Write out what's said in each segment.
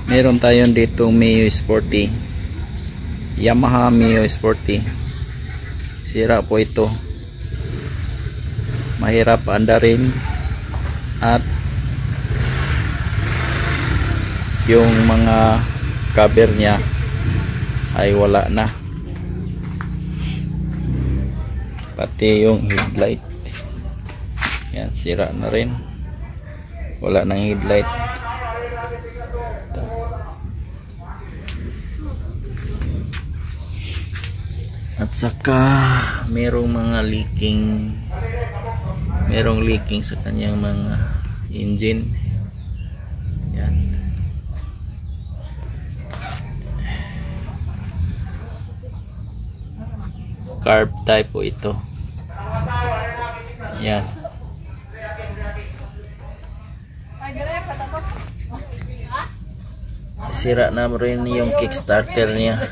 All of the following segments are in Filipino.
Meron tayong dito Mio Sporty, Yamaha Mio Sporty. Sira po ito, mahirap andarin, at yung mga cover niya ay wala na, pati yung headlight yan sira na rin, wala nang headlight. At saka merong mga leaking sa kanyang mga engine. Yan. Carb type po ito. Yan. Sira na rin yung kickstarter niya.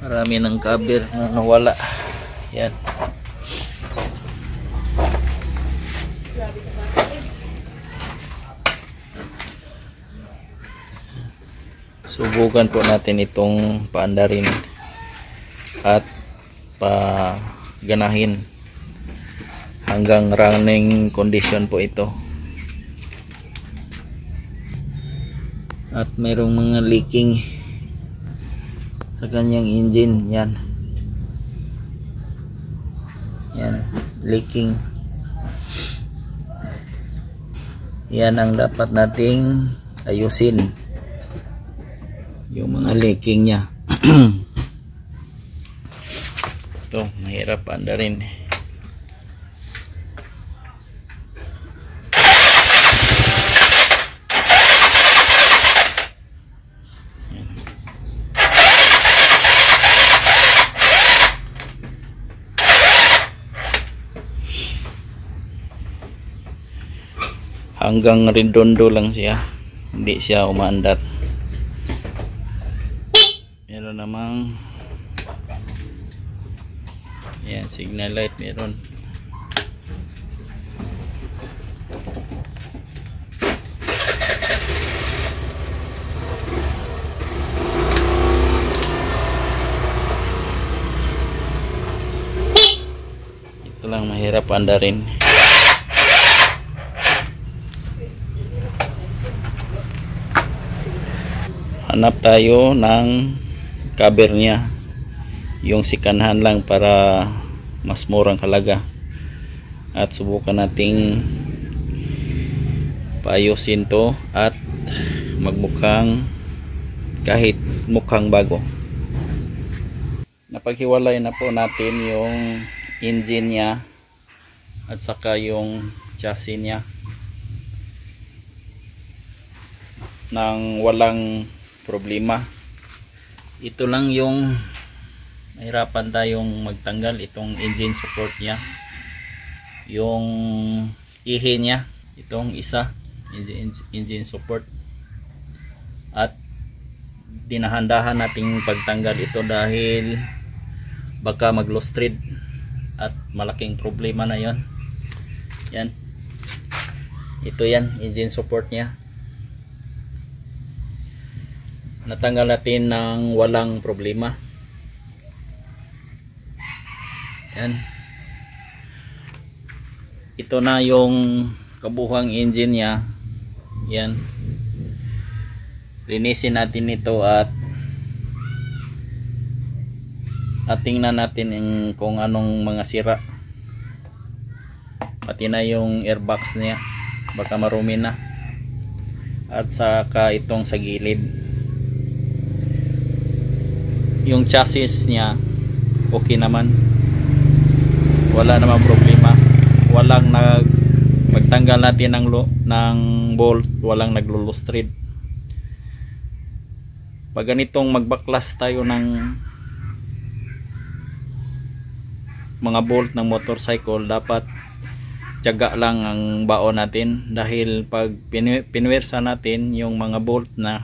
Marami ng cover na nawala. Yan. Subukan po natin itong paandarin at paganahin hanggang running condition po ito. At mayroong mga leaking sa kanyang engine. Yan leaking. Yan ang dapat nating ayusin, yung mga leaking nya. Ito mahirap andarin. Hanggang redondo lang siya, hindi siya umaandar. Meron namang yan, signal light meron. Ito lang mahirap andarin. Hanap tayo ng cover niya, yung sikanhan lang para mas murang halaga, at subukan nating paayusin to at magmukhang kahit mukhang bago. Napaghiwalay na po natin yung engine niya at saka yung chassis niya nang walang problema. Ito lang yung mahirapan tayong magtanggal, itong engine support niya, yung ihi niya, itong isa engine support, at dinahandahan nating pagtanggal ito dahil baka mag loose thread at malaking problema na yon. Yan, ito yan, engine support niya. Natanggal natin ng walang problema. Yan. Ito na yung kabuhang engine niya. Yan. Linisin natin ito at tingnan natin kung anong mga sira. Pati na yung airbox niya, baka marumi na. At saka itong sa gilid. Yung chassis niya okay naman, wala namang problema, walang pagtanggal natin ng bolt, walang naglo-loose thread. Pag ganitong magbaklas tayo ng mga bolt ng motorcycle, dapat tiyaga lang ang baon natin, dahil pag pinwersa natin yung mga bolt na,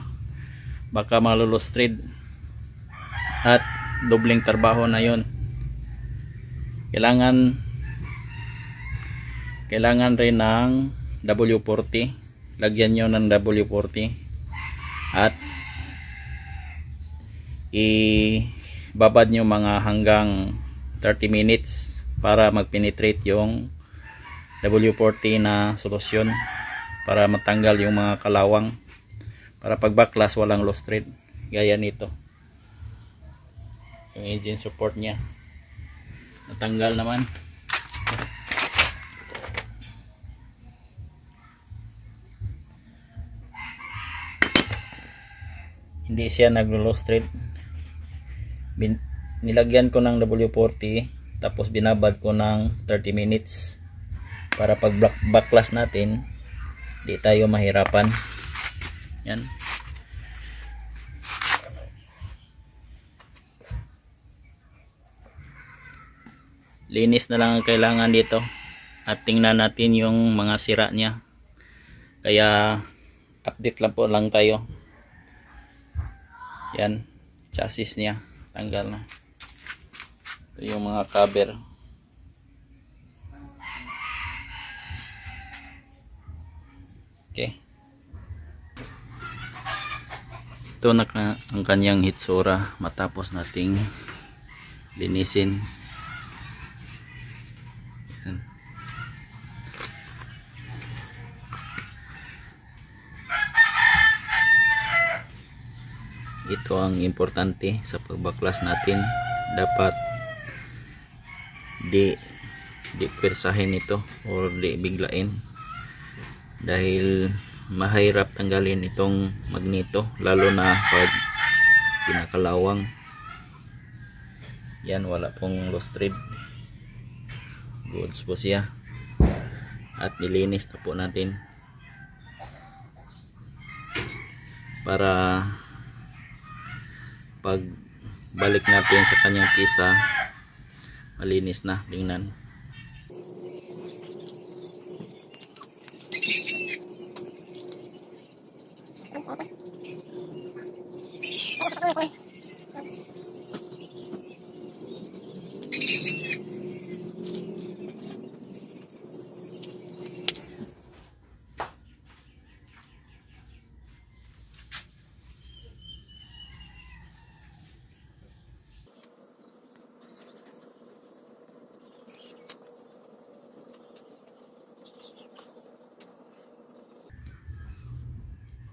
baka malulose thread at dobleng trabaho na yon. Kailangan rin ng W40, lagyan nyo ng W40 at ibabad nyo mga hanggang 30 minutes para mag-penetrate yung W40 na solusyon, para matanggal yung mga kalawang, para pag baklas walang loose thread gaya nito. Yung engine support nya natanggal naman. Hindi siya naglo-loose thread. Nilagyan ko ng W40 tapos binabad ko ng 30 minutes para pag baklas natin di tayo mahirapan. Yan. Linis na lang ang kailangan dito at tingnan natin yung mga sira niya, kaya update lang po lang tayo. Yan, chassis niya tanggal na. Ito yung mga cover. Okay, ito na ang kanyang hitsura matapos nating linisin. Yan. Ito ang importante sa pagbaklas natin, dapat di pwersahin ito o di biglain, dahil mahirap tanggalin itong magneto lalo na pag kinakalawang. Yan, wala pong loose thread, goods po siya at nilinis na po natin para pag balik natin sa kanyang pisa malinis na. Tingnan.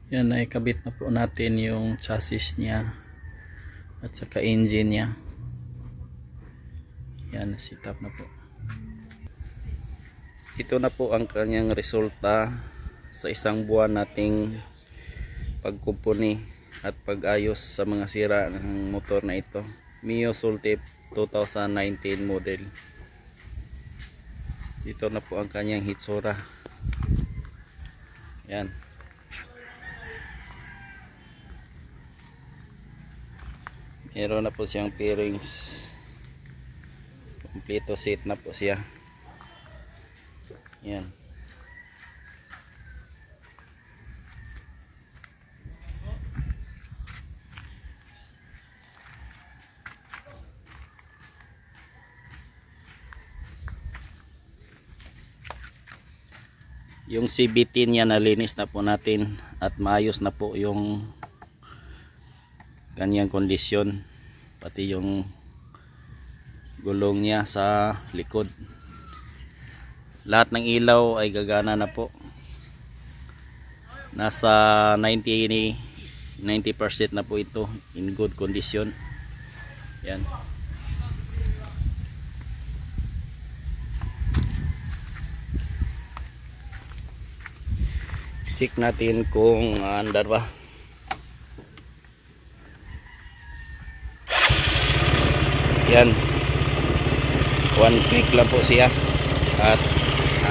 Yan, naikabit na po natin yung chassis niya at saka engine niya. Yan, sit up na po. Ito na po ang kanyang resulta sa isang buwan nating pagkumpuni at pag-ayos sa mga sira ng motor na ito. Mio Sultip 2019 model. Ito na po ang kanyang hitsura. Yan. Meron na po siyang bearings, kompleto set na po siya. Yan. Yung CVT niya nalinis na po natin at maayos na po yung kanyang kondisyon, pati yung gulong niya sa likod. Lahat ng ilaw ay gagana na po, nasa 90% na po ito, in good condition. Yan. Check natin kung andar ba. Yan, one click lang po siya at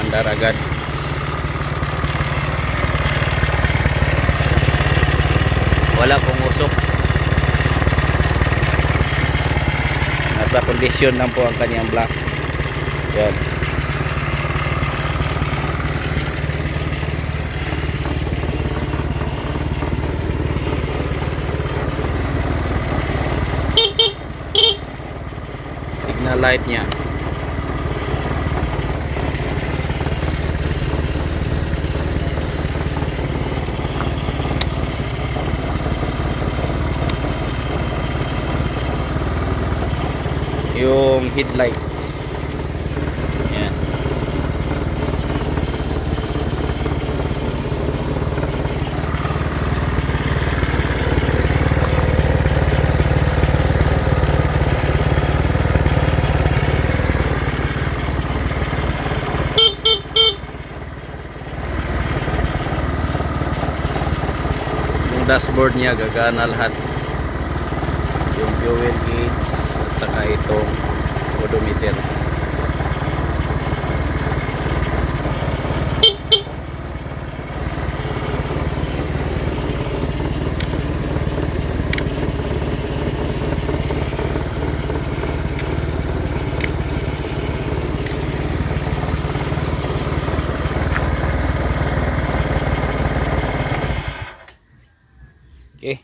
andar agad. Wala pong usok, nasa kondisyon lang po ang kanyang block. Yan. Signal light niya. headlight. Yan. Yung dashboard niya gagana lahat. Yung fuel gauge at saka itong odometer. Okay.